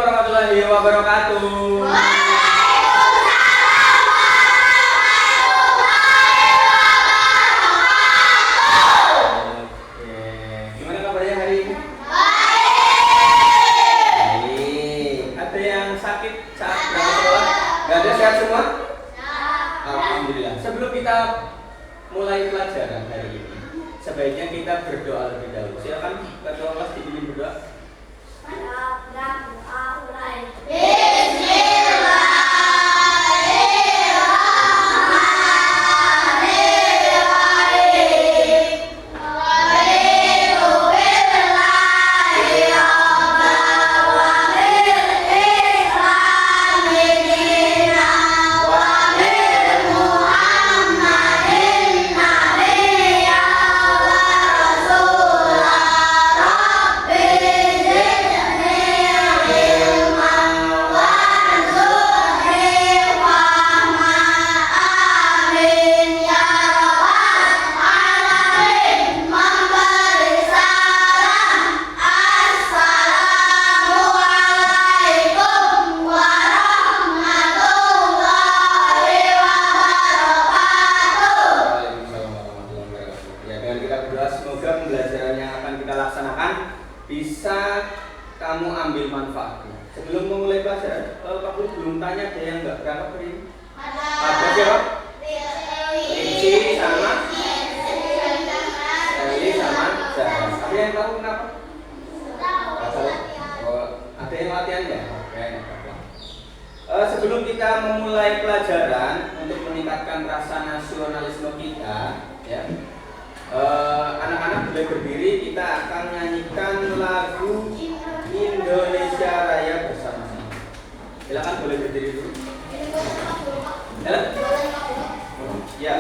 warahmatullahi wabarakatuh. Waalaikumsalam warahmatullahi wabarakatuh. Oke, gimana kabarnya hari ini? Baik. Ada yang sakit saat berangkat sekolah? Gak ada, sehat semua? Alhamdulillah. Sebelum kita mulai pelajaran hari ini, sebaiknya kita berdoa lebih dahulu. Silakan ketua kelas dipimpin berdoa. Bisa kamu ambil manfaatnya. Sebelum memulai pelajaran, kalau Pak Guru belum tanya ada yang nggak berangkat hari ini? Ada siapa? Linci sama Eli sama Zahra. Ada yang tahu kenapa? Oh, ada yang latihan ya? Oke, sebelum kita memulai pelajaran untuk meningkatkan rasa nasionalisme kita, ya. Anak-anak boleh berdiri, kita akan nyanyikan lagu Indonesia Raya bersama-sama. Silakan boleh berdiri dulu. Ya. Ya.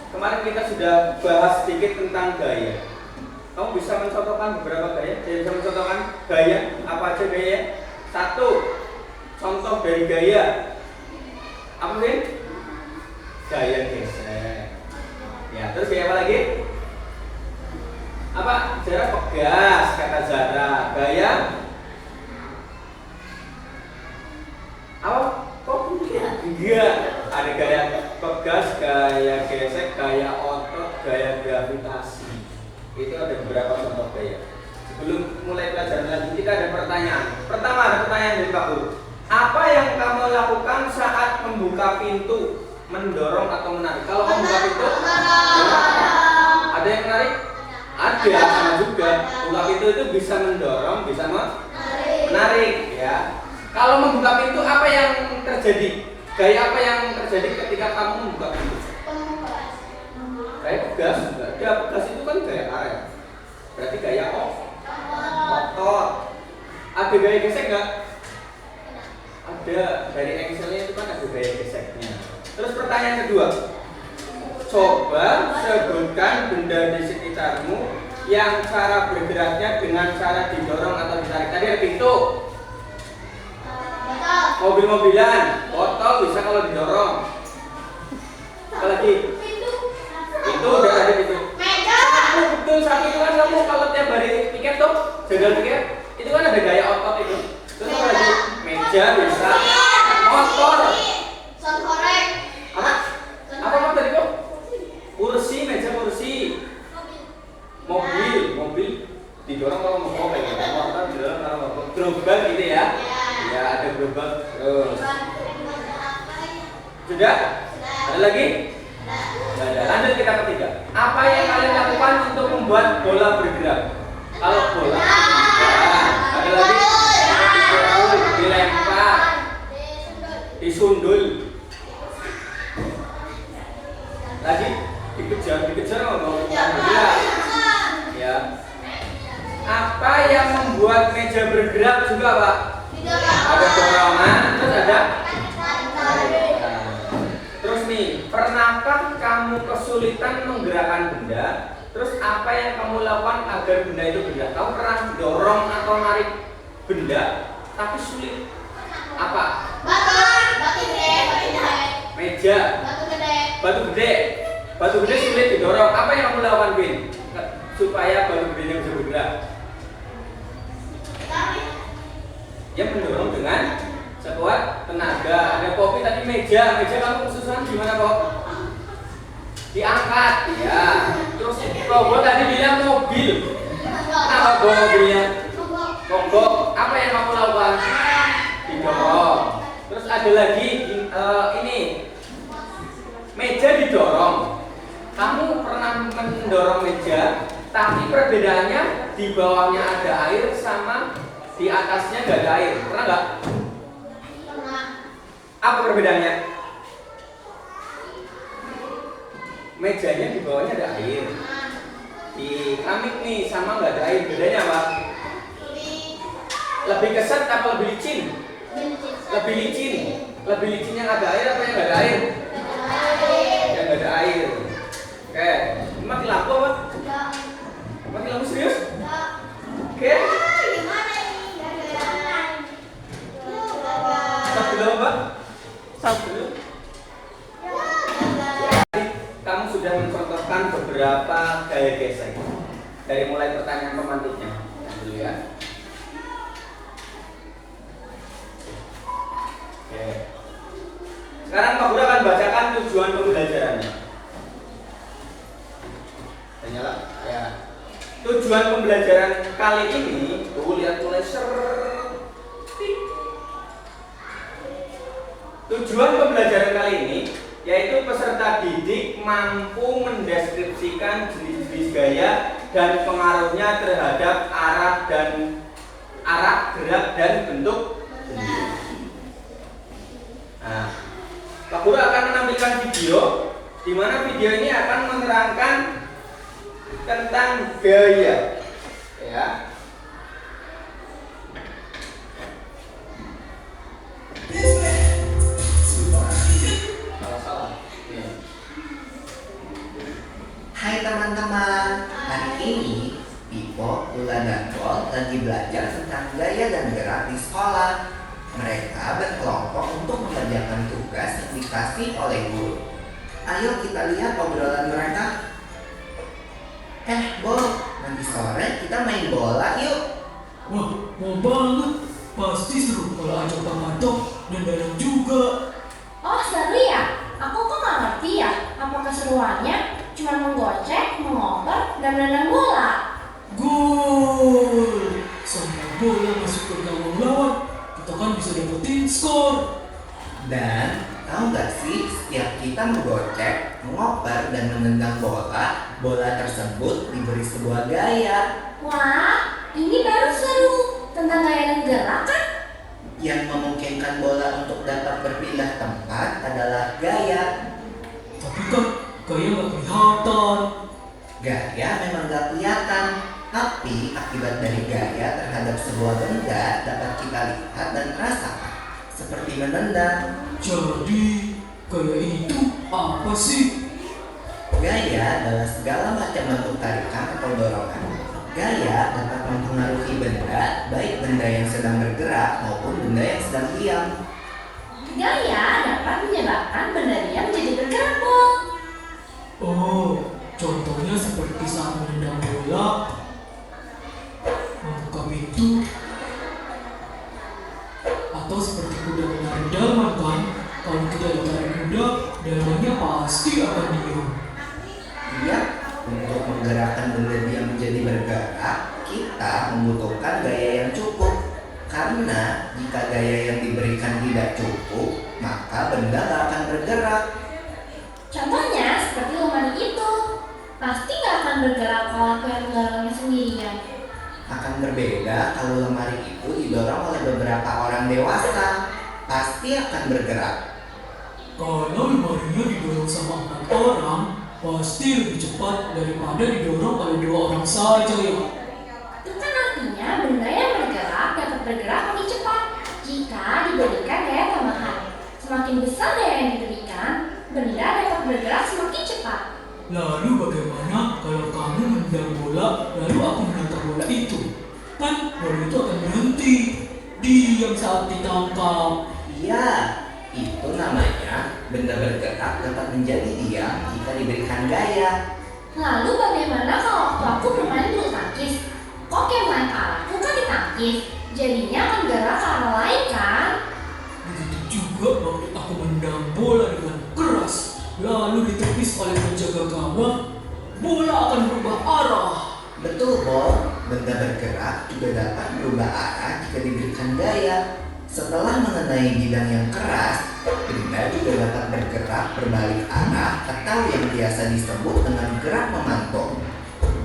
Kemarin kita sudah bahas sedikit tentang gaya. Kamu bisa mencontohkan beberapa gaya? Saya bisa mencontohkan gaya apa aja gaya? Satu, contoh dari gaya. Apa sih? Gaya gesek. Ya, terus gaya apa lagi? Apa? Zara pegas, kata Zara. Gaya? Apa? Kok enggak? Ada gaya pegas, gaya gesek, gaya otot, gaya gravitasi. Itu ada beberapa contoh gaya. Sebelum mulai pelajaran lanjut, kita ada pertanyaan. Pertama ada pertanyaan dari Pak Guru. Apa yang kamu lakukan saat membuka pintu? Mendorong atau menarik? Kalau kamu buka pintu, ada yang menarik? Ada, sama juga. Buka pintu itu bisa mendorong, bisa menarik, ya. Kalau membuka pintu, apa yang terjadi? Gaya apa yang terjadi ketika kamu membuka pintu? Gaya pegas, enggak ada. Pegas itu kan gaya karet. Berarti gaya otot. Ada gaya gesek enggak? Ada. Dari engselnya itu kan ada gaya geseknya. Terus pertanyaan kedua. Coba sebutkan benda di sekitarmu yang cara bergeraknya dengan cara didorong atau ditarik. Tadi ada pintu, mobil-mobilan, botol bisa kalau didorong. Apa lagi? Itu udah ada pintu. Betul, satu itu kan kamu kalau tiap hari tiket tuh, jaga tiket, itu kan ada gaya otot itu. Terus apa lagi? Meja bisa, motor. Apa tadi kok? Kursi, meja, kursi. Mobil didorong kalau mau kayak gitu. Motor didorong kalau mau gerobak gitu ya. Ya ada gerobak. Terus. Sudah? Ada lagi? Tidak ada. Lanjut kita ketiga. Apa yang kalian lakukan untuk membuat bola bergerak? Kalau bola bergerak, ada lagi? Dilempar, disundul. Lagi dikejar mau bergerak. Ya. Apa yang membuat meja bergerak juga, Pak? Ada dorongan, terus ada. Terus nih, pernahkah kamu kesulitan menggerakkan benda? Terus apa yang kamu lakukan agar benda itu bergerak? Kamu pernah dorong atau narik benda tapi sulit? Apa? Meja. Batu gede sulit didorong. Apa yang kamu lakukan, Bin? Supaya batu gedenya bisa bergerak? Ya mendorong dengan sekuat tenaga. Ada kopi tadi meja kamu kesusahan gimana kok? Diangkat, ya. Terus robot tadi bilang mobil. Kenapa bawa mobilnya? Mogok. Apa yang kamu lakukan? Didorong. Terus ada lagi ini meja didorong. Kamu pernah mendorong meja, tapi perbedaannya di bawahnya ada air sama di atasnya nggak ada air. Pernah nggak? Apa perbedaannya? Mejanya di bawahnya ada air. Di keramik nih sama nggak ada air. Bedanya apa? Lebih keset apa lebih licin? Lebih licin. Lebih licin yang ada air apa yang nggak ada air? Yang nggak ada air. Oke. Mati lampu apa? Mati lampu serius? Oke. Stop dulu, Mbak. Stop dulu. Kamu sudah mencontohkan beberapa gaya gesek. Dari mulai pertanyaan pemantiknya. Dulu ya. Oke. Sekarang Pak Guru akan bacakan tujuan pembelajarannya. Nyala? Ya. Tujuan pembelajaran kali ini, tuh lihat mulai Tujuan pembelajaran kali ini yaitu peserta didik mampu mendeskripsikan jenis-jenis gaya dan pengaruhnya terhadap arah, gerak dan bentuk benda. Nah, Pak Guru akan menampilkan video di mana video ini akan menerangkan tentang gaya, ya. Hai teman-teman, hari ini Pipo, Lula, dan Bol lagi belajar tentang gaya dan gerak di sekolah. Mereka berkelompok untuk mengerjakan tugas yang dikasih oleh guru. Ayo kita lihat obrolan mereka. Bol, nanti sore kita main bola yuk. Wah, mau banget. Pasti seru kalau ajak Pak dan Danang juga. Oh seru ya? Aku kok gak ngerti ya? Apa keseruannya? Cuma menggocek, mengoper, dan menendang bola. Gol! Sampai bola masuk ke gawang lawan, kita kan bisa dapetin skor. Dan tahu nggak sih, setiap kita menggocek, mengoper, dan menendang bola, bola tersebut diberi sebuah gaya Wah, ini baru seru. Tentang gaya dan gerak kan? yang memungkinkan bola untuk dapat berpindah tempat adalah gaya. Tapi kan gaya nggak kelihatan. Gaya memang gak kelihatan, tapi akibat dari gaya terhadap sebuah benda dapat kita lihat dan rasakan, seperti menendang. Jadi gaya itu apa sih? Gaya adalah segala macam bentuk tarikan atau dorongan. Gaya dapat mempengaruhi benda, baik benda yang sedang bergerak maupun benda yang sedang diam. Gaya dapat menyebabkan benda diam jadi bergerak, Bol. Oh, contohnya seperti saat menendang bola, membuka pintu, atau seperti kuda menarik delman kan? Kalau kita tarik kuda, delmannya pasti akan diam. Iya, untuk menggerakkan benda diam menjadi bergerak, kita membutuhkan gaya yang cukup. Karena jika gaya yang diberikan tidak cukup, maka benda tak akan bergerak. Contohnya seperti lemari itu. Pasti nggak akan bergerak kalau aku yang mendorongnya sendirian. Akan berbeda kalau lemari itu didorong oleh beberapa orang dewasa, pasti akan bergerak. Kalau lemarinya didorong sama 4 orang, pasti lebih cepat daripada didorong oleh 2 orang saja ya. Itu kan artinya benda yang bergerak dapat bergerak lebih cepat jika diberikan gaya tambahan. Semakin besar gaya yang diberikan, benda dapat bergerak semakin cepat. Lalu bagaimana kalau kamu menendang bola, lalu aku menangkap bola itu? Kan bola itu akan berhenti, diam saat ditangkap. Iya, itu namanya benda bergerak dapat menjadi diam jika diberikan gaya. Lalu bagaimana kalau waktu aku bermain bulu tangkis? Kok yang main arahku kan ditangkis, jadinya akan gerak ke arah lain kan? Begitu juga waktu aku menendang bola dengan keras, lalu ditepis oleh penjaga gawang, bola akan berubah arah. Betul, Bol. Benda bergerak juga dapat berubah arah jika diberikan gaya. Setelah mengenai bidang yang keras, benda juga dapat bergerak berbalik arah atau yang biasa disebut dengan gerak memantul.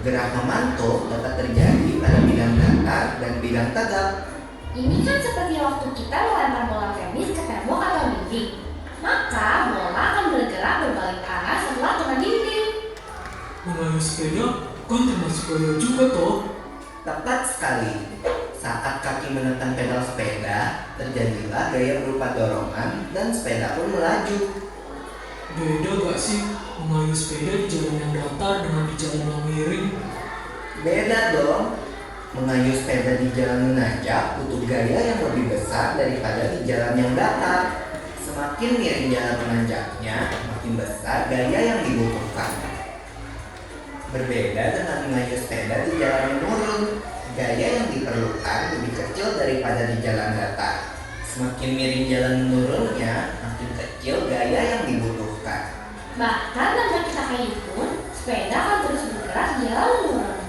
Gerak memantul dapat terjadi pada bidang datar dan bidang tegak. Ini kan seperti waktu kita melempar bola tenis ke tembok atau dinding. Maka bola akan bergerak berbalik arah setelah kena dinding. Mengayuh sepeda kan termasuk gaya juga toh. Tepat sekali. Saat kaki menekan pedal sepeda, terjadilah gaya berupa dorongan dan sepeda pun melaju. Beda gak sih mengayuh sepeda di jalan yang datar dengan di jalan yang miring? Beda dong. Mengayuh sepeda di jalan menanjak butuh gaya yang lebih besar daripada di jalan yang datar. Semakin miring jalan menanjaknya, makin besar gaya yang dibutuhkan. Berbeda dengan mengayuh sepeda di jalan menurun, gaya yang diperlukan lebih kecil daripada di jalan datar. Semakin miring jalan menurunnya, makin kecil gaya yang dibutuhkan. Bahkan tanpa kita kayu pun, sepeda akan terus bergerak di jalan menurun.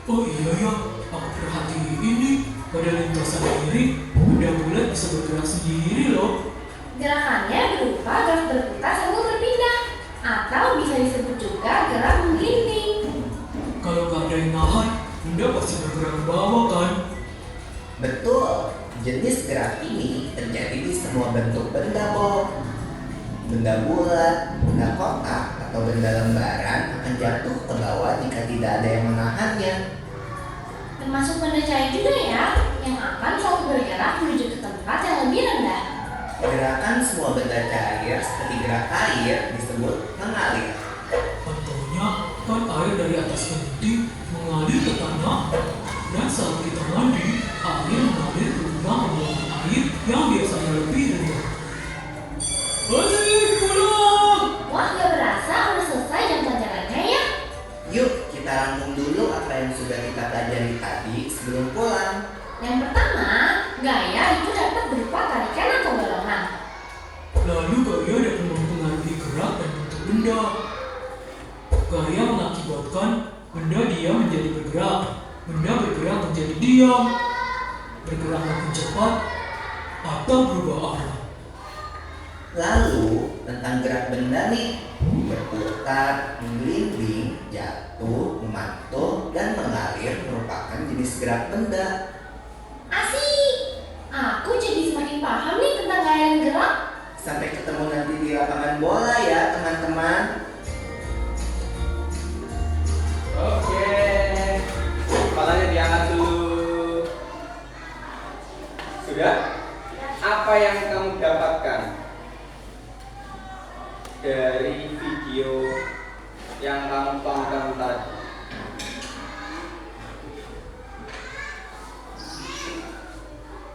Oh iya ya, aku perhatiin ini pada lintasan miring, benda bulat bisa bergerak sendiri loh. Gerakannya berupa gerak berputar sambil berpindah, atau bisa disebut juga gerak menggelinding. Kalau gak ada yang nahan, benda pasti bergerak ke bawah kan? Betul, jenis gerak ini terjadi di semua bentuk benda, Bol. Benda bulat, benda kotak, atau benda lembaran akan jatuh ke bawah jika tidak ada yang menahannya. Termasuk benda cair juga ya, yang akan selalu bergerak menuju ke tempat yang lebih rendah. Gerakan semua benda cair seperti gerak air disebut mengalir. Contohnya kan air dari atas genting mengalir ke tanah, dan saat kita mandi, air mengalir ke lubang pembuangan air yang biasanya lebih rendah. Asik pulang! Wah, gak berasa udah selesai jam pelajarannya ya. Yuk, kita rangkum dulu apa yang sudah kita pelajari tadi sebelum pulang. Yang pertama, gaya itu dapat berupa tarikan atau dorongan. Lalu gaya dapat mempengaruhi gerak dan bentuk benda. Gaya mengakibatkan benda diam menjadi bergerak, benda bergerak menjadi diam. Bergerak makin cepat cepat atau berubah arah. Lalu tentang gerak benda nih, berputar, menggelinding, jatuh, memantul, dan mengalir merupakan jenis gerak benda. Asik! Aku jadi semakin paham nih tentang gaya dan gerak. Sampai ketemu nanti di lapangan bola ya teman-teman. Oke. Kepalanya diangkat dulu. Sudah? Apa yang kamu dapatkan dari video yang kamu tonton tadi?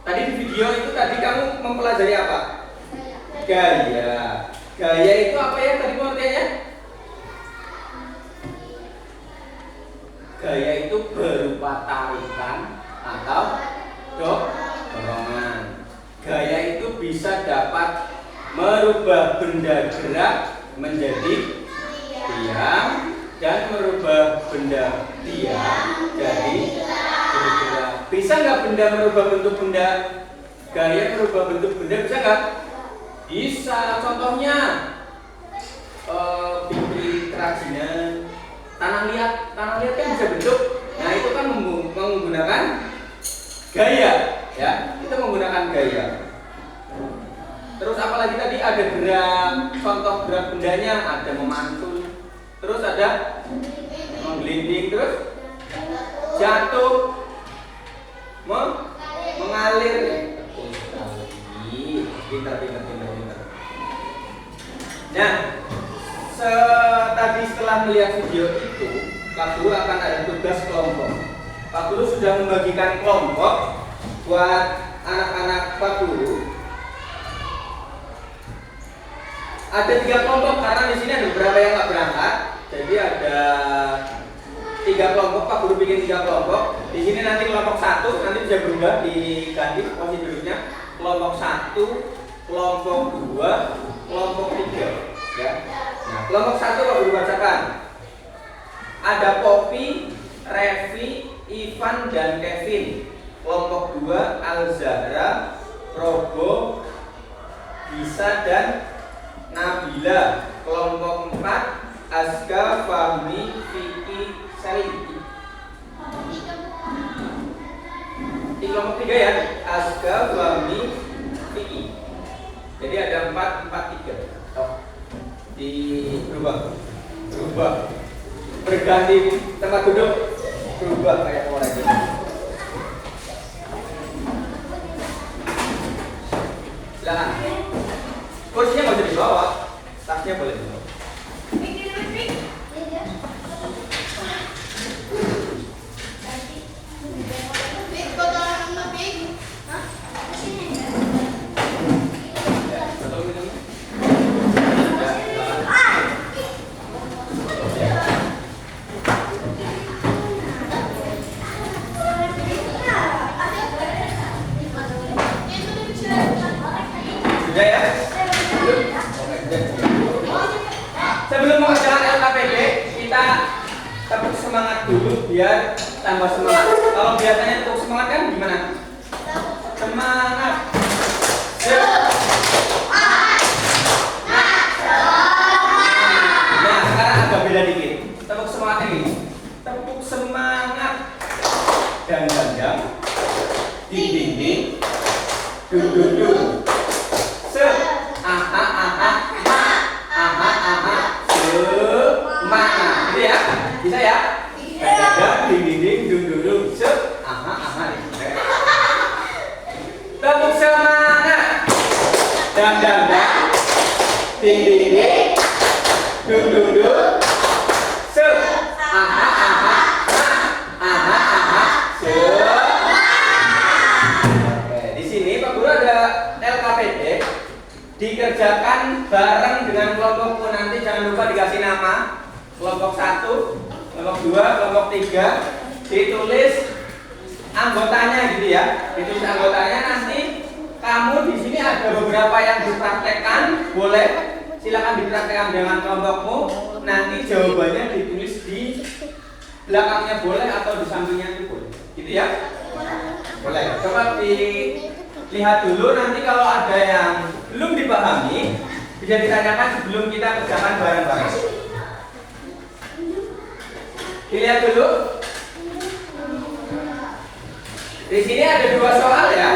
Tadi di video itu tadi kamu mempelajari apa? Gaya. Gaya itu apa ya tadi pengertiannya? Gaya itu berupa tarikan atau dorongan. Gaya itu bisa dapat merubah benda gerak menjadi diam dan merubah benda diam jadi bergerak. Bisa nggak benda merubah bentuk benda? Gaya merubah bentuk benda bisa nggak? Bisa. Contohnya bikin kerajinan, tanah liat kan bisa bentuk. Nah itu kan menggunakan gaya, ya. Itu menggunakan gaya. Terus apalagi tadi ada gerak, contoh gerak bendanya ada memantul, terus ada menggelinding, terus jatuh, mengalir. Pintar. Nah, tadi setelah melihat video itu, Pak Guru akan ada tugas kelompok. Pak Guru sudah membagikan kelompok buat anak-anak Pak Guru. Ada 3 kelompok karena di sini ada beberapa yang nggak berangkat. Jadi ada 3 kelompok. Pak Guru bikin 3 kelompok. Di sini nanti kelompok 1 nanti bisa berubah diganti posisi duduknya. Kelompok 1, kelompok 2, kelompok 3. Ya. Nah, kelompok 1 Pak Guru bacakan. Ada Poppy, Revi, Ivan, dan Kevin. Kelompok 2 Alzahra, Probo, Bisa, dan Nabila. Kelompok 4 Azka, Fahmi, Vicky, Sally. Di kelompok 3 ya, Azka, Fahmi, Vicky. Jadi ada 4, 3. Oh, berubah. Berganti tempat duduk, berubah kayak orang ini. Silakan. Kursinya nggak usah dibawa, tasnya boleh dibawa. Sudah ya? Sebelum mengerjakan LKPD, kita tepuk semangat dulu biar tambah semangat. Kalau biasanya tepuk semangat kan gimana? Semangat. Nah, sekarang agak beda dikit. Tepuk semangatnya gini. Tepuk semangat. Dan di dinding. Duduk. Semangat, gitu ya? Bisa ya? Ada dinding, duduk, tepuk semangat, dan dinding, duduk, Oke, di sini Pak Guru ada LKPD. Dikerjakan bareng dengan kelompokku, nanti jangan lupa dikasih nama. Kelompok 1, kelompok 2, kelompok 3. Ditulis anggotanya gitu ya. Ditulis anggotanya, nanti kamu di sini ada beberapa yang dipraktekkan, boleh silakan dipraktekkan dengan kelompokmu. Nanti jawabannya ditulis di belakangnya boleh atau di sampingnya itu boleh. Gitu ya? Boleh. Coba lihat dulu, nanti kalau ada yang belum dipahami bisa ditanyakan sebelum kita kerjakan bareng-bareng. Dilihat dulu. Di sini ada 2 soal ya.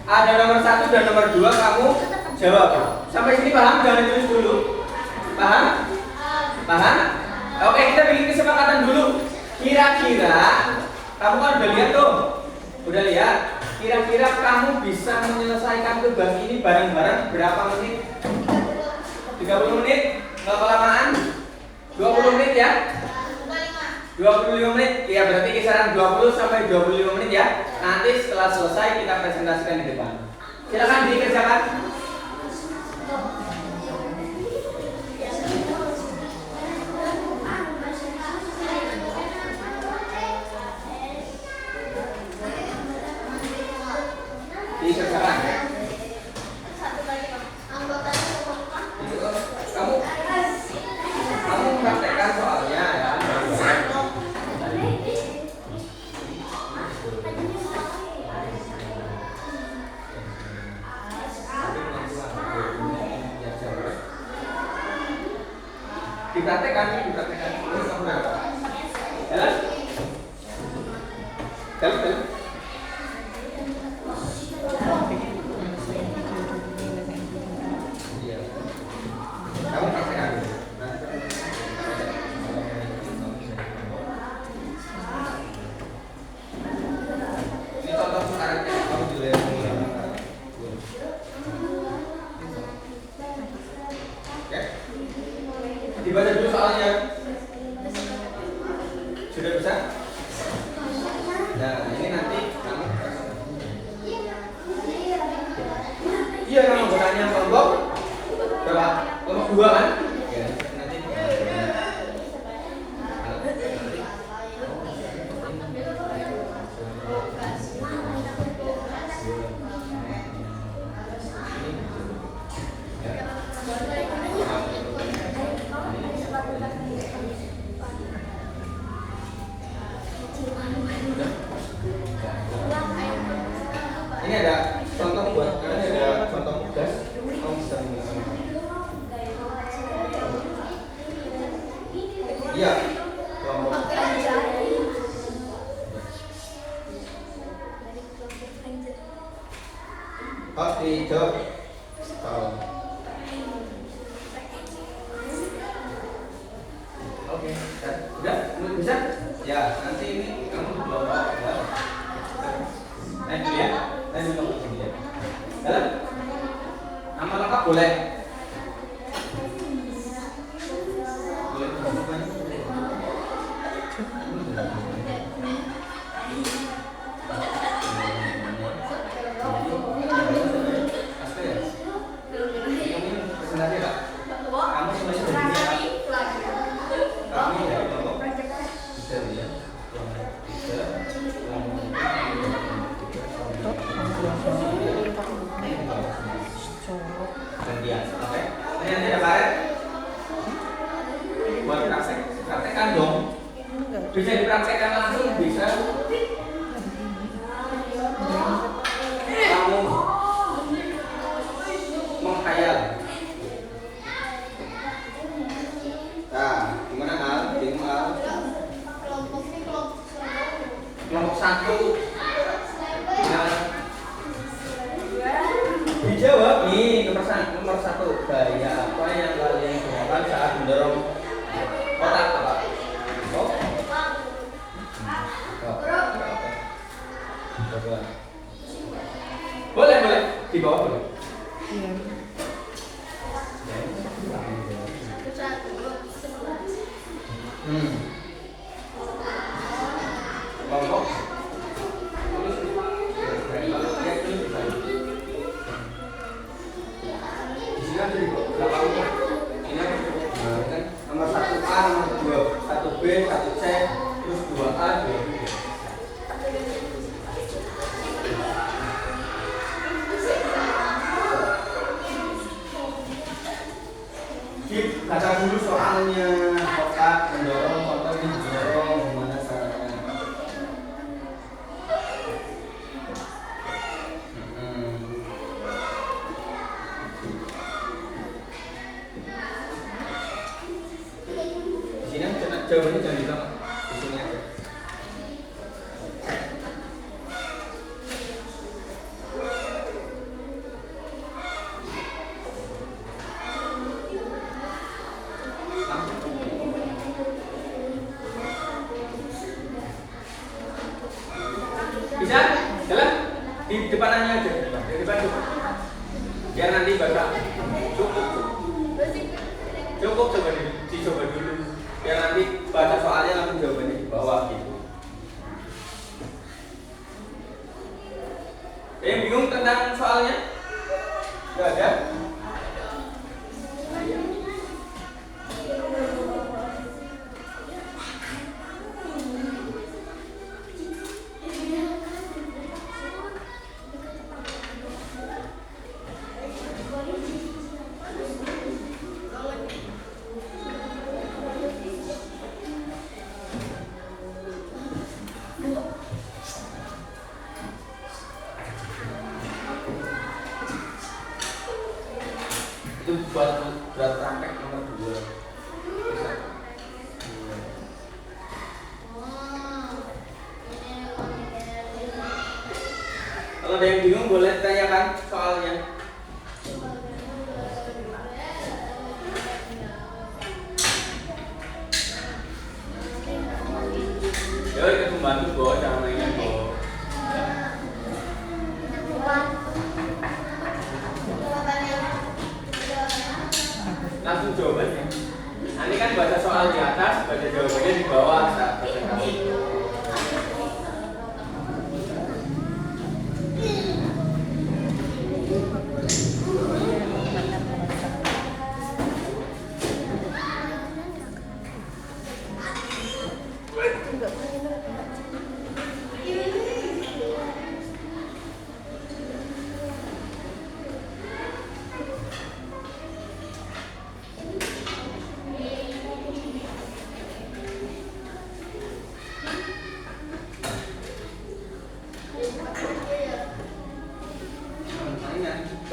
Ada nomor 1 dan nomor 2, kamu jawab. Sampai sini paham? Jangan tulis dulu. Paham? Paham? Oke, kita bikin kesepakatan dulu. Kira-kira kamu kan udah lihat tuh. Udah lihat? Kira-kira kamu bisa menyelesaikan tugas ini bareng-bareng berapa menit? 30 menit? Nggak kelamaan? 20 menit ya? 25 menit? Ya berarti kisaran 20 sampai 25 menit ya. Nanti setelah selesai kita presentasikan di depan. Silakan dikerjakan. Dikerjakan. Kamu praktekkan soalnya ya. Dipraktekkan. Jalan. Jalan. Kamu praktekkan. Ini contoh karakter kamu juga. Oke. Dibaca dulu soalnya. Sudah bisa? Nah, ini nanti kamu. Iya, kamu bertanya kelompok berapa? Kelompok 2 kan? Ya, nanti. Ini ada contoh buat kalian, ada contoh tugas. Kamu bisa mengulangi. Iya. Kelompok. Oh, dijawab. Oh. Oke, udah bisa? Ya, nanti ini kamu kelompok. Naik dulu ya. Naik dulu ke sini ya. Jalan. Nama lengkap boleh. Gantian, oke? Ini nanti ada karet. Buat praktek, praktekkan dong. Bisa dipraktekkan langsung, bisa. Kamu menghayal. Nah, gimana Al? Bingung Al? Kelompok 1. Dijawab nih nomor 1. Gaya apa yang kalian gunakan saat mendorong kotak apa? Oh. Coba. Boleh di bawah boleh. Iya. Kelompok. Nomor 1A, nomor 2, 1B, 1C, terus 2A, 2B. Baca dulu soalnya, kotak mendorong, kotak didorong, gimana caranya? jawabannya jangan di belakang, di sini aja. Bisa? Jalan? Di depanannya aja. Di depan cukup. Biar nanti baca. Cukup. Cukup coba dicoba dulu. Biar nanti baca soalnya langsung jawabannya di bawah gitu. Ada yang bingung tentang soalnya? Gak ada? Itu buat berat praktek nomor 2. Bisa. Kalau ada yang bingung boleh tanyakan soalnya. Ya ikut membantu bawa jangan mainan bawa. Langsung jawabannya. Nanti kan baca soal di atas, baca jawabannya di bawah saat presentasi.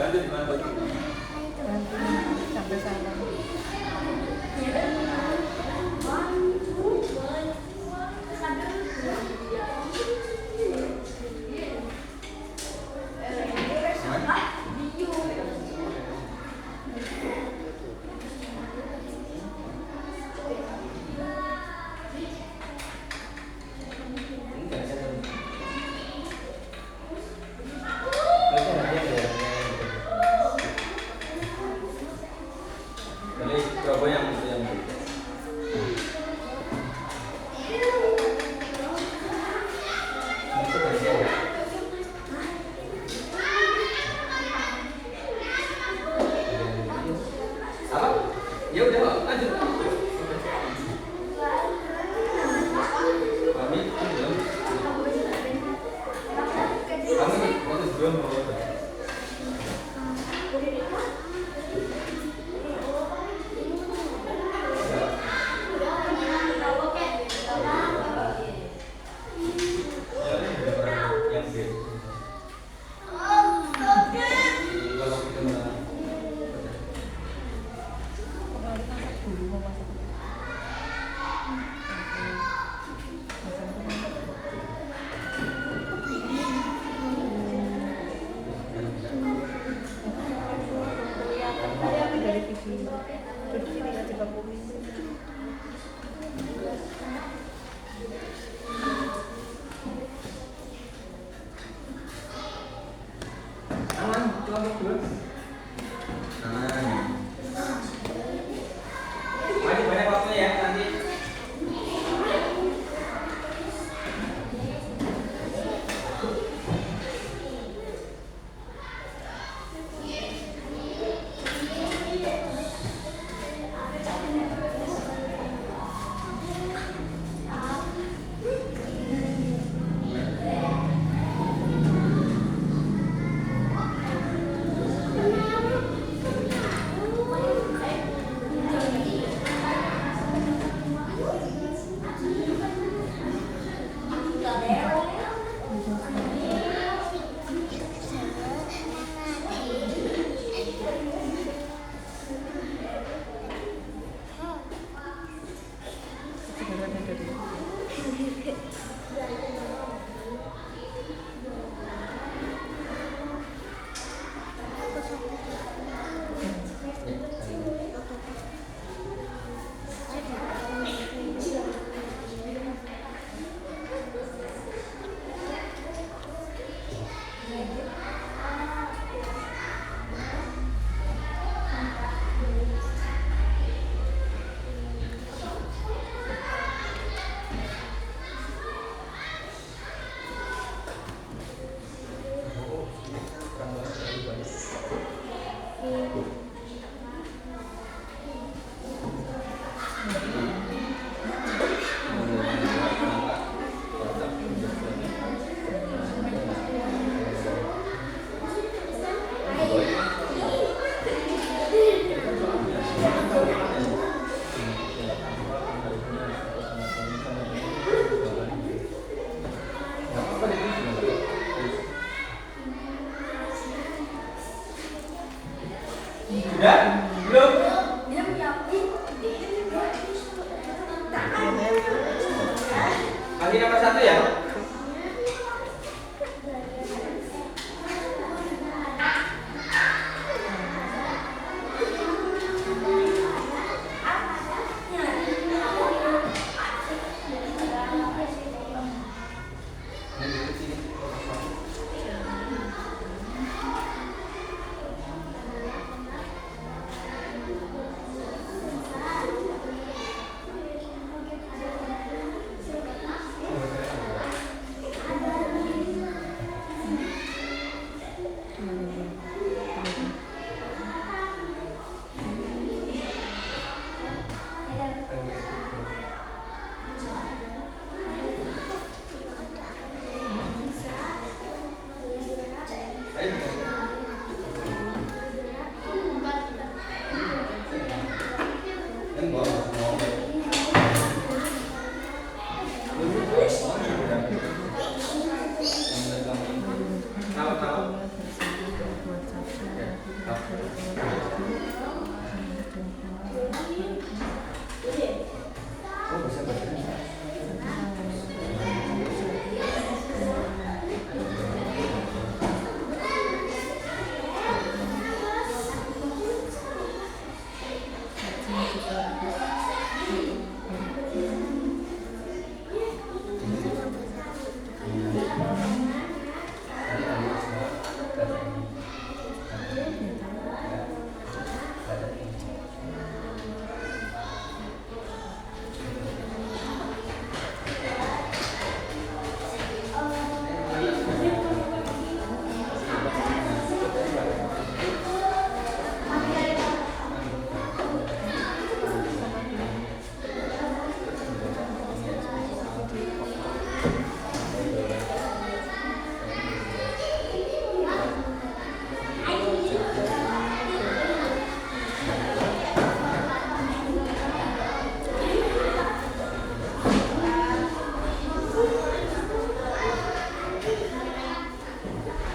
Bantu di mana bagi? Sampai sana. Berapa yang apa? Ya udah lanjut. Kami belum. Kami belum mau. Dari TV. Terus ini nanti Bapak Aman, kelompok 2. Aman. Masih banyak waktu ya nanti. Sudah? Belum? Masih nomor 1 ya?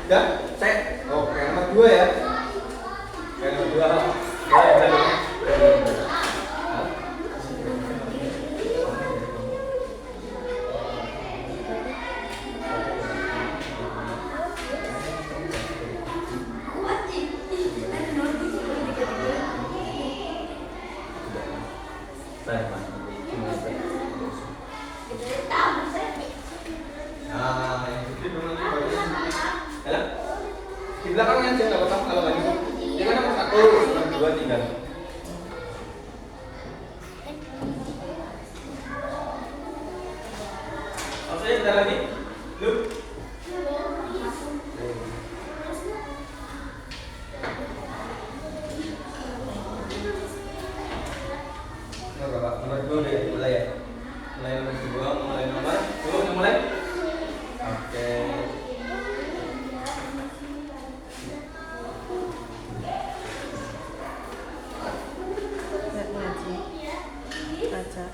Udah, saya. Oh, yang nomor 2 ya. Yang nomor 2. Boleh, boleh. Nah, yang putih memang ya. Di belakangnya aja nggak apa-apa kalau nggak bisa. Ini kan nomor 1, nomor 2 tinggal. Oh, saya bentar lagi. Look. Nomor 2 udah mulai ya. Mulai nomor 2, mulai nomor 2 udah mulai. Oke. Lihat ngaji. Baca.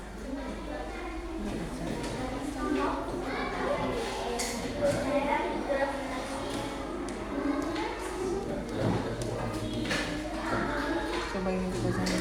Coba ini dibacanya.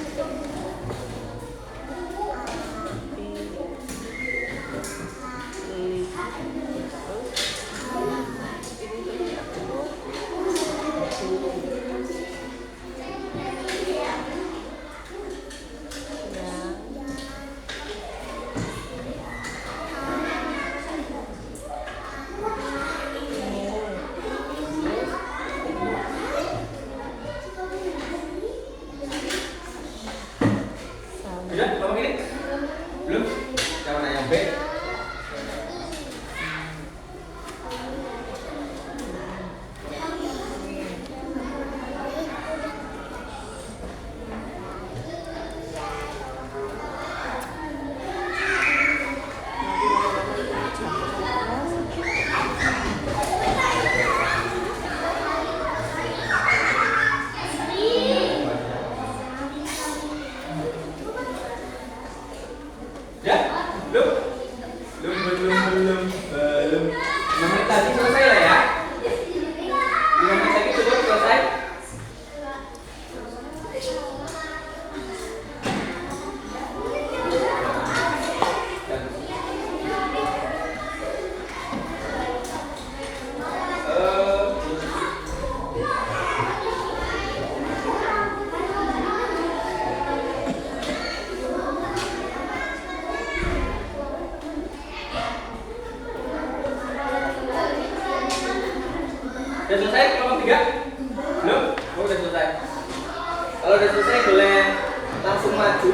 Oh, udah selesai. Kalau udah selesai boleh langsung maju.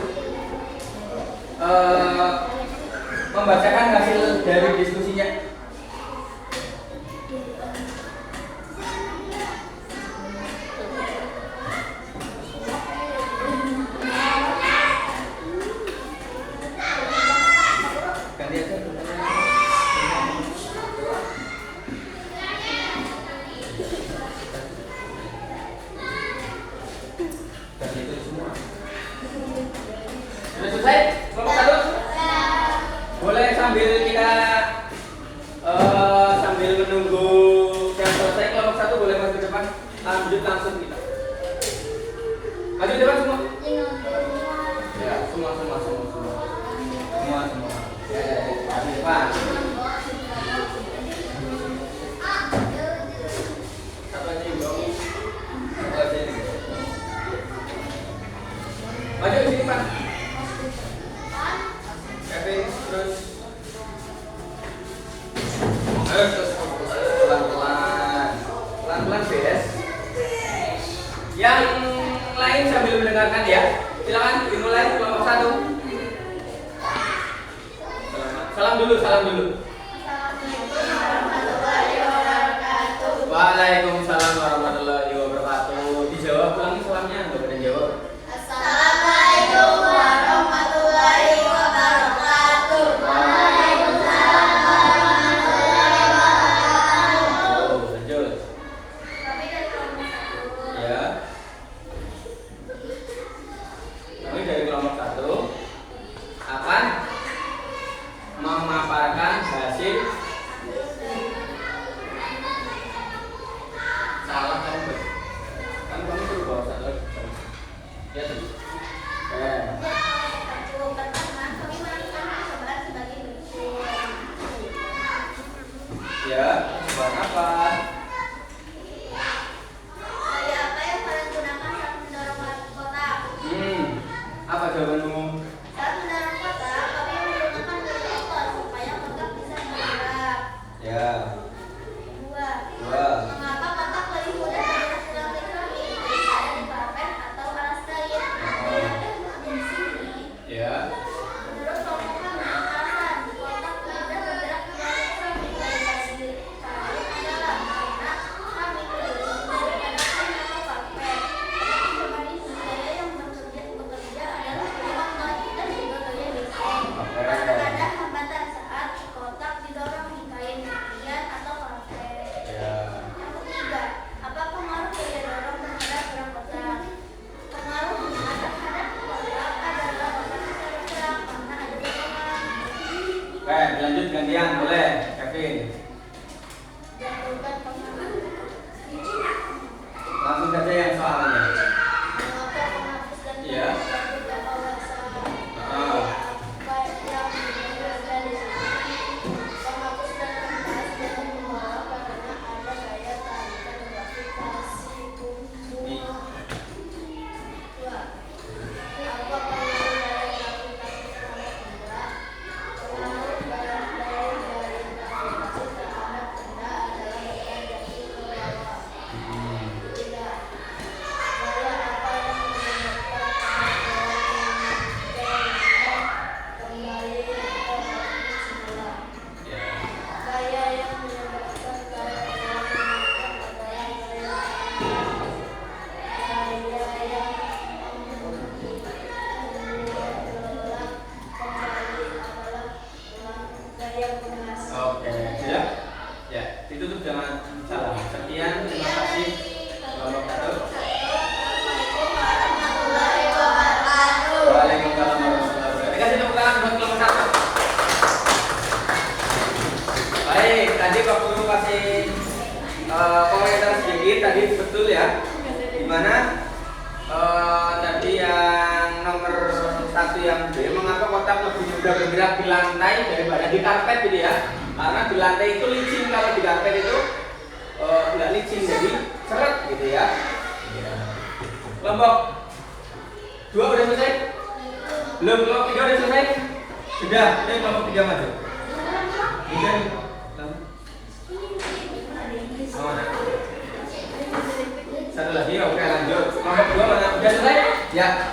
Membacakan hasil dari diskusinya. Ganti aja. Ganti itu semua. Sudah selesai? Kelompok satu? Boleh sambil kita sambil menunggu yang selesai kelompok satu boleh maju ke depan. Lanjut langsung kita. Maju ke depan semua. Ya, semua. Ya, maju depan. Satu aja yang dong. Satu aja yang. Maju ke sini, Pak. Kevin, terus pelan-pelan beres. Yang lain sambil mendengarkan ya. Silakan dimulai kelompok satu. Salam dulu. Waalaikumsalam warahmatullahi wabarakatuh. Dijawab ulangi salamnya, nggak pada jawab. Assalamualaikum warahmatullahi wabarakatuh. Waalaikumsalam warahmatullahi wabarakatuh. Lanjut. Kami dari kelompok 1. Ya. Kami dari kelompok 1 akan memaparkan hasil salah kamu. Kan kamu suruh bawa satu lagi. Ya terus. Pertama, kami melakukan percobaan sebagai berikut. Ya, buat apa? Gaya apa yang kalian gunakan saat mendorong kotak? Apa jawabanmu? Saat mendorong kotak, kami menggunakan gaya ekor supaya kotak bisa bergerak. Ya. 2. Mengapa kotak lebih mudah bergerak di langit kami daripada di karpet atau alas kain? Di sini. Ya. Menurut kelompok kami, alasan kotak mudah bergerak di langit kami daripada di karpet adalah karena kami berdiri daripada kain atau karpet. Percobaan ini gaya yang bekerja adalah gaya otot dan juga gaya bising. Karena ada hambatan saat kotak didorong di kain kemudian atau karpet. Ya. Yang ketiga, apa pengaruh gaya dorong terhadap gerak kotak? Pengaruhnya terhadap kotak adalah kotak bisa bergerak karena ada dorongan. Oke, lanjut gantian boleh, Kevin. Jatuhkan pengaruh. Langsung saja yang soalnya. Mengapa penghapus dan Iya. penghapus dan penghapus Ah. apa yang dilakukan di sini? Penghapus dan penghapus dan membawa karena ada gaya tarikan gravitasi bumi. Nih. 2. Apa pengaruh dari gravitasi terhadap benda? Pengaruh dari gravitasi terhadap benda adalah benda jatuh ke bawah. 3. Gaya apa yang menyebabkan kembali ke posisi semula? Ya. Gaya yang menyebabkan adalah gaya penghasil. Oke, siap. Ya, ditutup jangan salah. Sekian, terima kasih. Kelompok 1. Assalamualaikum warahmatullahi wabarakatuh. Waalaikumsalam warahmatullahi wabarakatuh. Dikasih tepuk tangan buat kelompok 1. Baik, tadi waktu kasih komentar sedikit tadi betul ya. Dimana tadi yang nomor 1 yang B, mengapa kotak lebih mudah bergerak di lantai daripada di karpet gitu ya? Karena di lantai itu licin, kalau di karpet itu nggak licin, jadi seret gitu ya. Kelompok 2 udah selesai? Belum, kelompok 3 udah selesai? Sudah, ini kelompok 3 maju. 3 Mana? 1, Satu lagi, oke lanjut. Kelompok 2 mana? Udah selesai? Ya.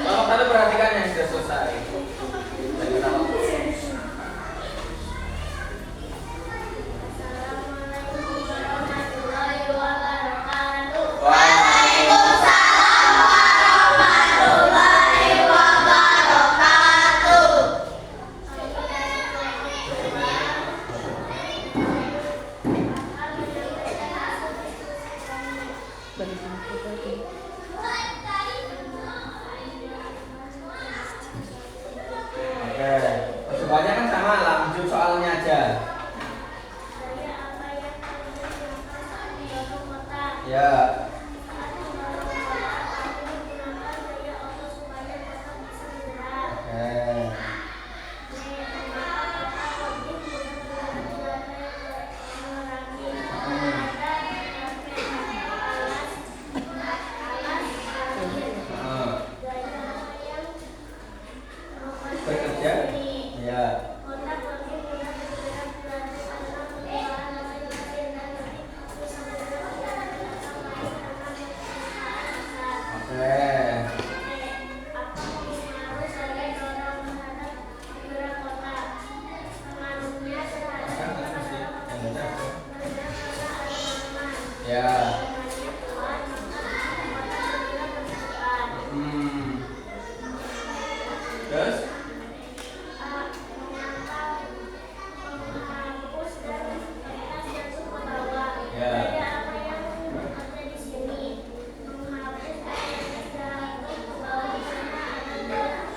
Kelompok 1 perhatikan yang sudah selesai. Dan kita Assalamualaikum warahmatullahi wabarakatuh. Waalaikumsalam warahmatullahi wabarakatuh. Balikin ke tadi. Oke. Percobanya kan sama, lanjut soalnya aja. Saya apa yang digunakan saat di suatu kota? Ya. Saat di suatu kota, aku menggunakan gaya auto supaya kota bisa bergerak. Oke. Mengapa kota lebih mudah mengurangi? Ada alas, Heeh. gaya yang Bekerja. Ya. Kotak lebih mudah bergerak dilatih karena penggunaan mesin dan lebih bisa bergerak dengan sama lain karena penggunaan besar. Oke. Apa pengaruh sebagai orang terhadap gerak kotak? Pengaruhnya terhadap gerak kotak bergerak karena ada tanaman. Ya. Tanamannya kuat, maka kotak bergerak lebih cepat. Terus? Menghapus dan kertas jatuh ke bawah. Ya. Gaya apa yang ada di sini? Menghapus dan kertas jatuh ke bawah karena ada gerak.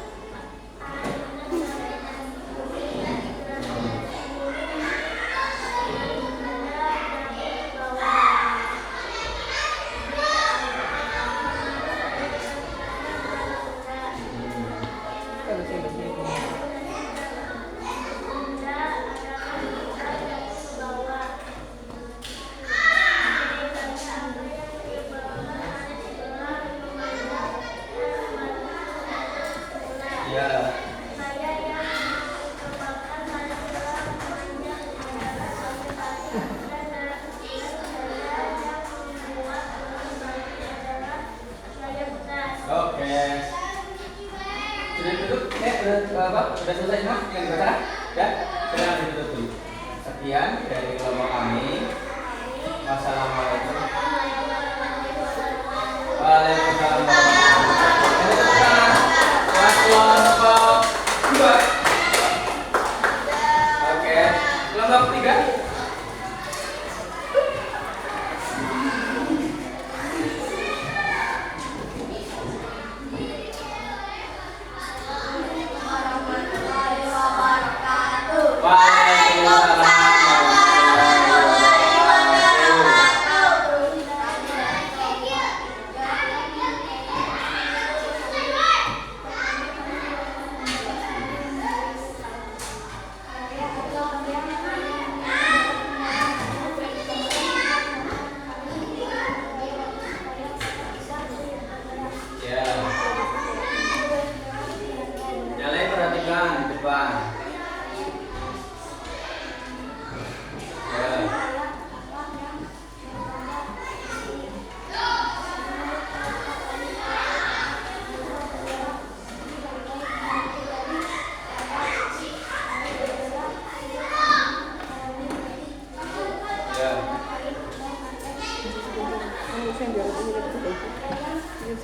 Kalau saya baca ini. Ya. Saya yang merupakan mahasiswa memanjang adalah sampai pagi dan saya yang membuat bagi adalah saya bekas. Oke. Sudah ditutup? Udah apa? Udah selesai semua yang dibaca? Ya? Silakan ditutup dulu. Sekian dari kelompok kami. Wassalamualaikum. Waalaikumsalam warahmatullahi wabarakatuh. Kelompok 2. Oke. Kelompok 3. Waalaikumsalam warahmatullahi wabarakatuh. Ya. Yang lain perhatikan di depan. Ya. Ya. Ini saya biar ini kita baca. Ini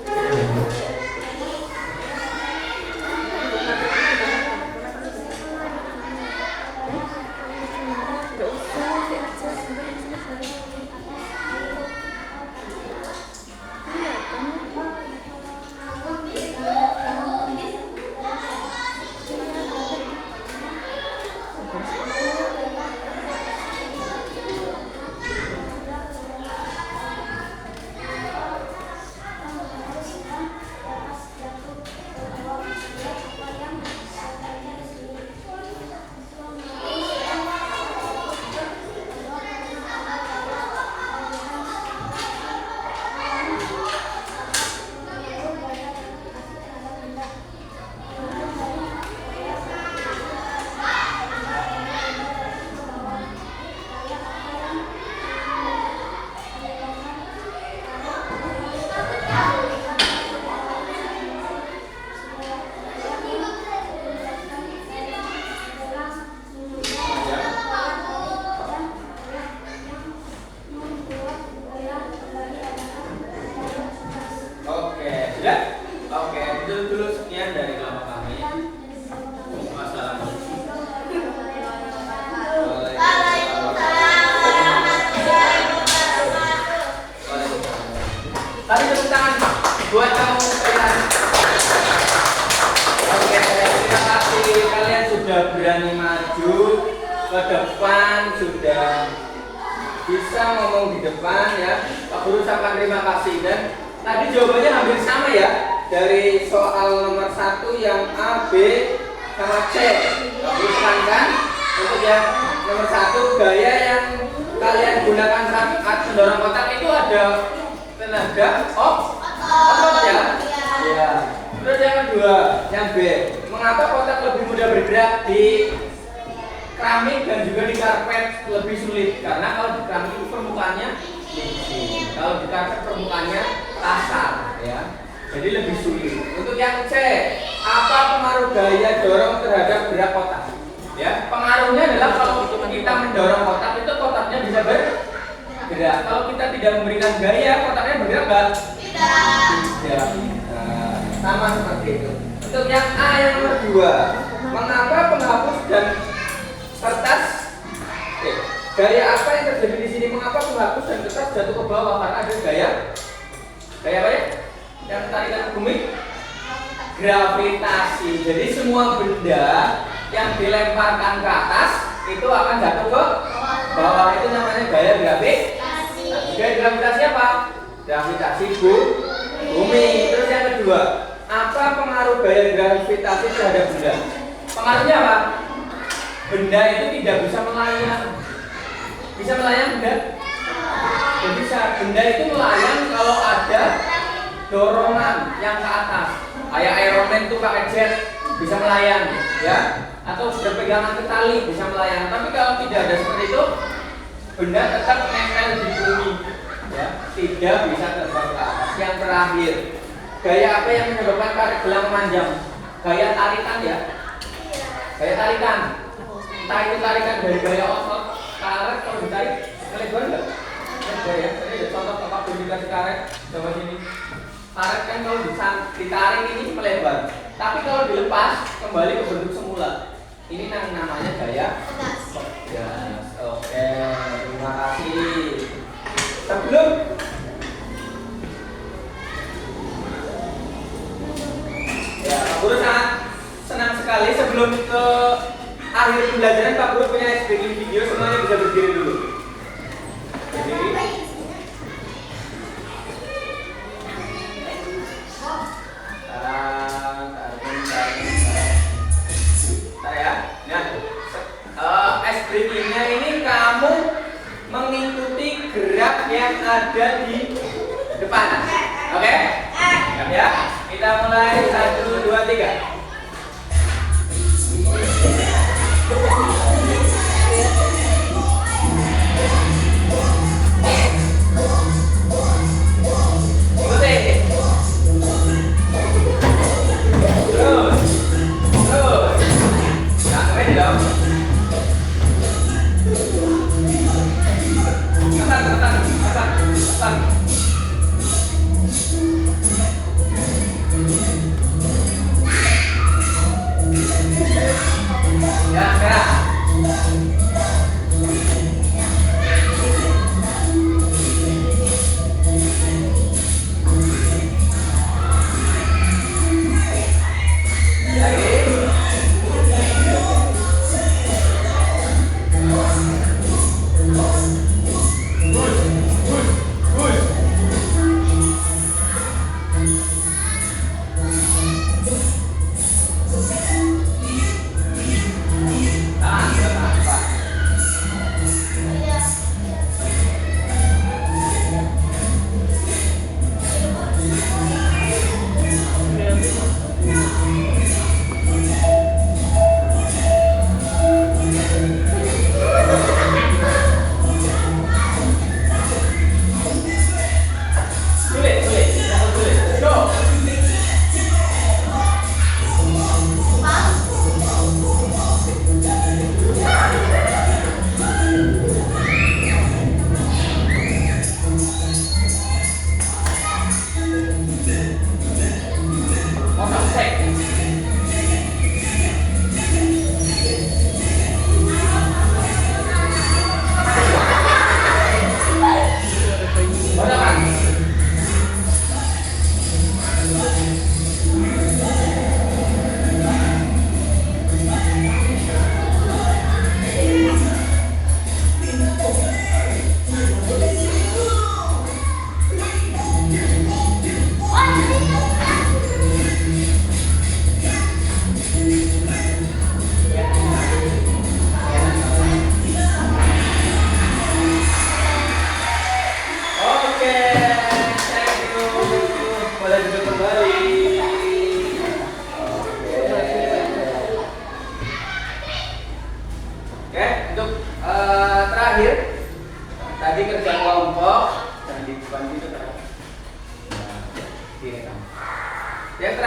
berani maju ke depan, sudah bisa ngomong di depan ya. Pak Guru ucapkan terima kasih. Dan tadi jawabannya hampir sama ya, dari soal nomor 1 yang A, B, sama C. Pak Guru tekankan untuk yang nomor 1, gaya yang kalian gunakan saat mendorong kotak itu ada tenaga otot ya. Ya. Terus yang kedua, yang B, mengapa kotak lebih mudah bergerak di keramik dan juga di karpet lebih sulit? Karena kalau di keramik itu permukaannya licin, kalau di karpet permukaannya kasar ya, jadi lebih sulit. Untuk yang C, apa pengaruh gaya dorong terhadap gerak kotak? Ya, pengaruhnya adalah kalau kita mendorong kotak itu kotaknya bisa bergerak. Kalau kita tidak memberikan gaya, kotaknya bergerak nggak? Tidak. Nah, sama seperti itu. Untuk yang A yang nomor 2, mengapa penghapus dan kertas? Gaya apa yang terjadi di sini? Mengapa penghapus dan kertas jatuh ke bawah? Karena ada gaya apa ya? Yang tarikan ke bumi? Gravitasi. Jadi semua benda yang dilemparkan ke atas itu akan jatuh ke bawah. Itu namanya gaya gravitasi. Gaya gravitasi apa? Gravitasi bumi. Terus yang kedua, apa pengaruh gaya gravitasi terhadap benda? Pengaruhnya apa? Benda itu tidak bisa melayang. Bisa melayang benda? Tidak bisa. Benda itu melayang kalau ada dorongan yang ke atas. Kayak Iron Man itu pakai jet bisa melayang, ya. Atau berpegangan ke tali bisa melayang. Tapi kalau tidak ada seperti itu, benda tetap nempel di bumi, ya. Tidak bisa terbang ke atas. Yang terakhir, gaya apa yang menyebabkan karet gelang memanjang? Gaya tarikan ya. Gaya tarikan. Entah itu tarikan dari gaya otot, karet kalau ditarik melebar enggak? Melebar ya. Ini ada contoh Bapak Guru dikasih karet, coba sini. Karet kan kalau ditarik ini melebar. Tapi kalau dilepas kembali ke bentuk semula. Ini namanya gaya gas. Oke, terima kasih. Sebelum ya, Pak Guru sangat senang sekali sebelum ke akhir pembelajaran Pak Guru punya bikin video, semuanya bisa berdiri dulu. Berdiri. Breakingnya ini kamu mengikuti gerak yang ada di depan. Oke? Siap ya? Kita mulai 1, 2, 3.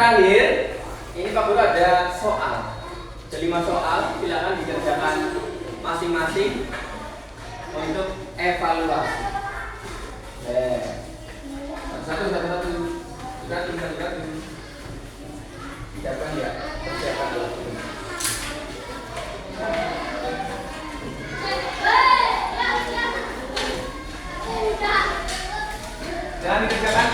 terakhir, ini Pak Guru ada soal. Ada 5 soal, silakan dikerjakan masing-masing untuk evaluasi. Satu. Satu. Siapkan ya, persiapan dulu. Jangan dikerjakan.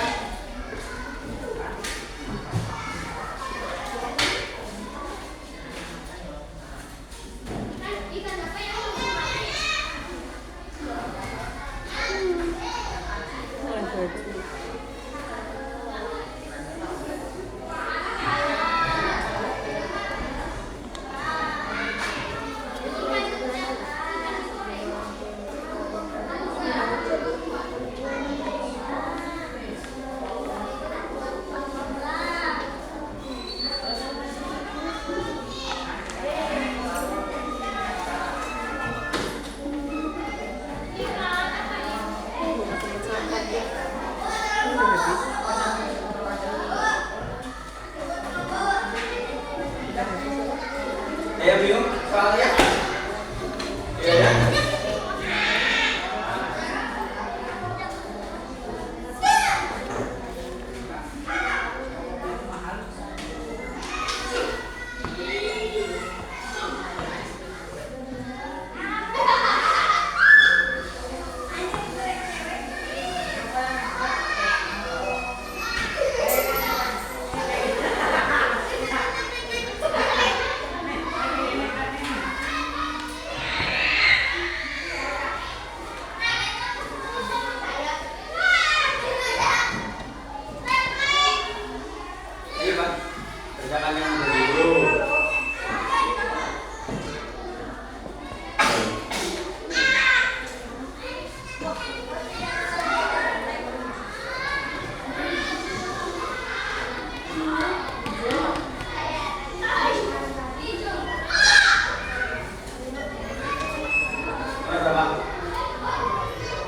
Yang bingung soalnya? Ya.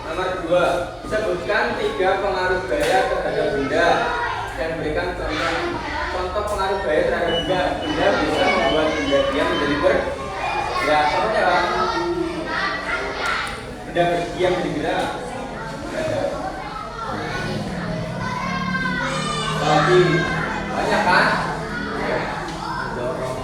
Nomor 2, sebutkan 3 pengaruh gaya terhadap benda dan berikan contoh pengaruh gaya terhadap benda. Benda bisa membuat benda diam menjadi bergerak. Contohnya apa? Benda berdiam menjadi gerak. Lagi banyak kan? Dorong.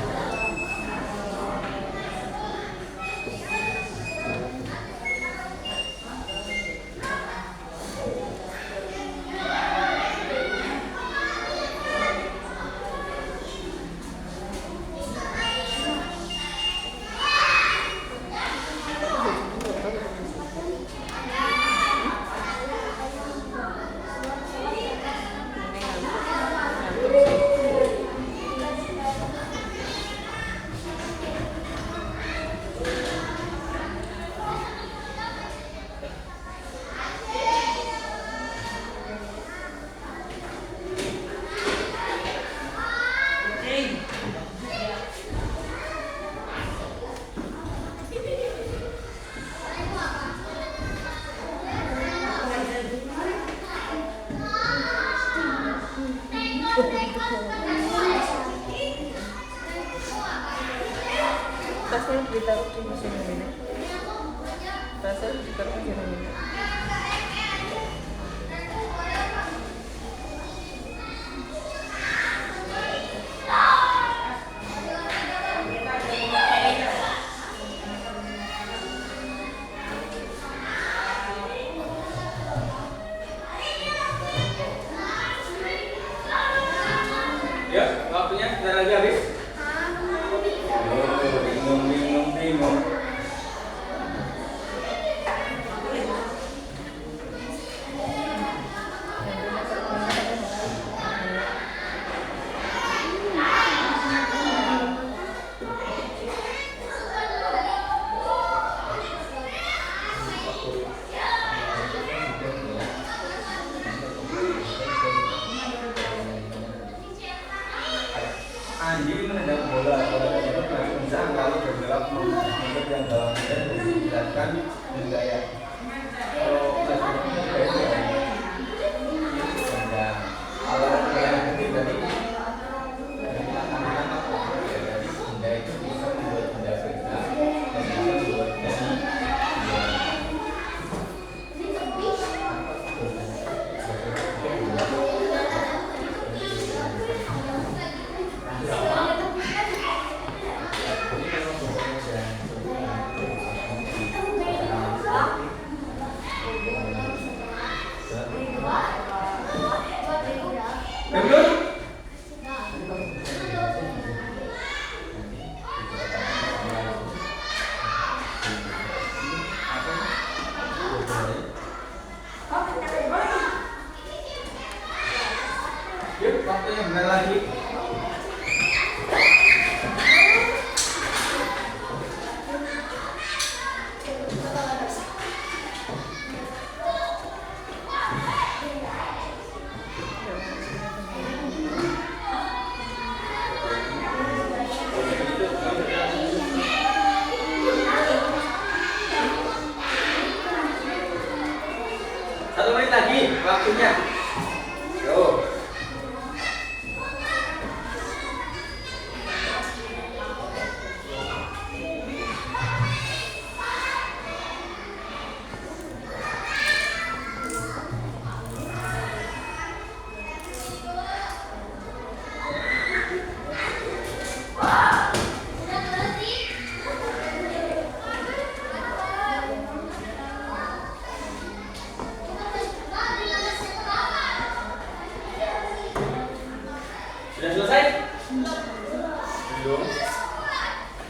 Tasnya ditaruh di mesin ini. Tasnya ditaruh di mesin ini. Ya, waktunya sebentar lagi habis. Bingung.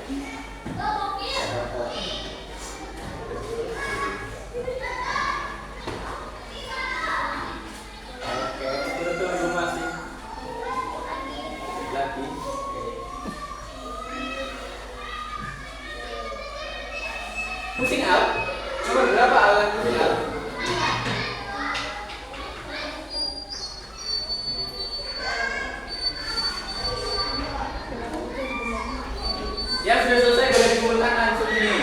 Oke, tunggu masih lagi. Pusing out. Nomor berapa alat pusing out? Yang sudah selesai boleh dikumpulkan langsung ini.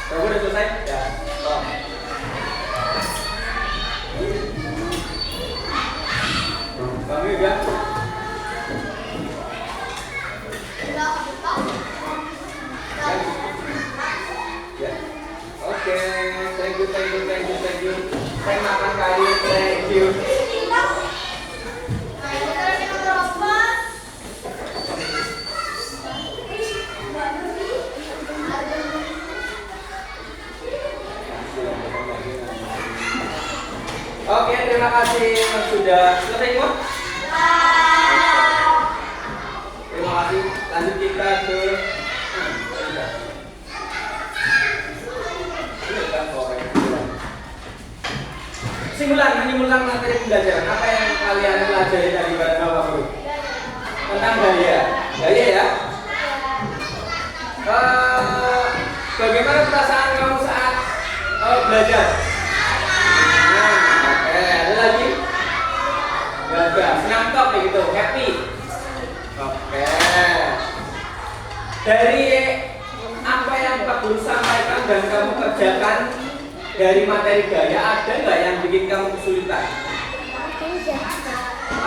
Kamu udah selesai? Ya. Stop. Kamu udah? Ya. Oke, thank you. Terima kasih, thank you. Oke, terima kasih sudah selesai semua. Terima kasih. Lanjut kita ke menyimpulkan materi pembelajaran. Apa yang kalian pelajari dari Bapak Guru? Tentang gaya ya. Bagaimana perasaan kamu saat belajar? Ada lagi? Gak, senang top gitu, happy. Oke. Dari apa yang Pak Guru sampaikan dan kamu kerjakan dari materi gaya, ada nggak yang bikin kamu kesulitan?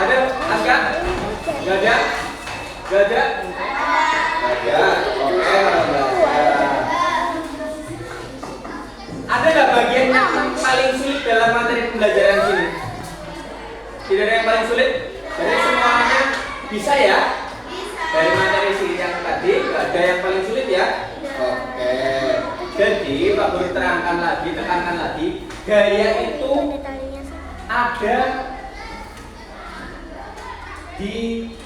Ada? Aska? Gak ada? Oke, ada nggak bagian yang paling sulit dalam materi pembelajaran sini? Tidak ada yang paling sulit? Jadi semuanya bisa ya? Dari materi sini yang tadi nggak ada yang paling sulit ya? Oke. Jadi Pak Guru tekankan lagi, gaya itu ada di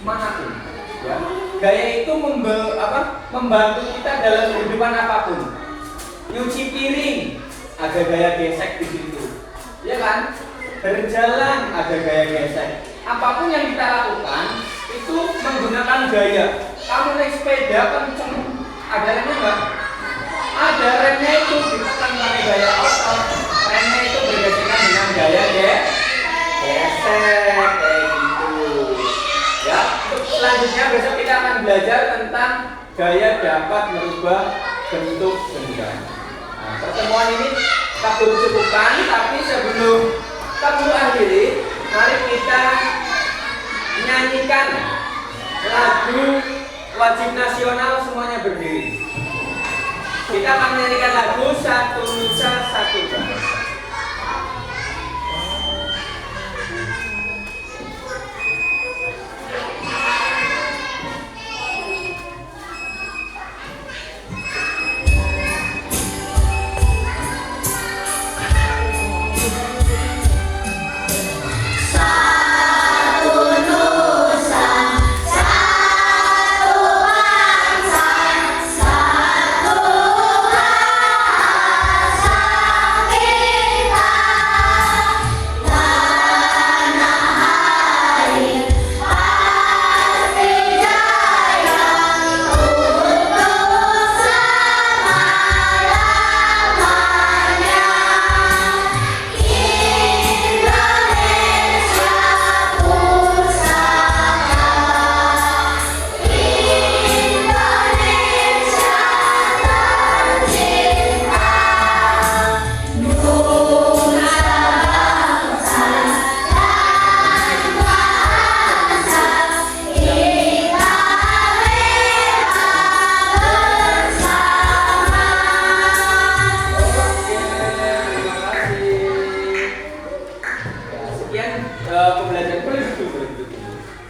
manapun. Ya. Gaya itu membantu kita dalam kehidupan apapun. Nyuci piring, ada gaya gesek di situ, ya kan? Berjalan ada gaya gesek. Apapun yang kita lakukan itu menggunakan gaya. Kamu naik sepeda kenceng, ada remnya nggak? Ada, remnya itu ditekan pakai gaya otot. Remnya itu bergesekan dengan gaya gesek kayak gitu. Ya, untuk selanjutnya besok kita akan belajar tentang gaya dapat merubah bentuk benda. Nah, pertemuan ini kita belum cukupkan, tapi sebelum kita perlu akhiri, mari kita nyanyikan lagu wajib nasional, semuanya berdiri. Kita akan menyanyikan lagu Satu Nusa Satu Bangsa.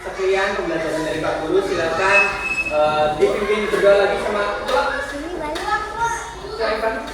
Sekian pembelajaran dari Pak Guru. Silakan dipimpin berdoa lagi sama Pak. Sini balik. Silakan.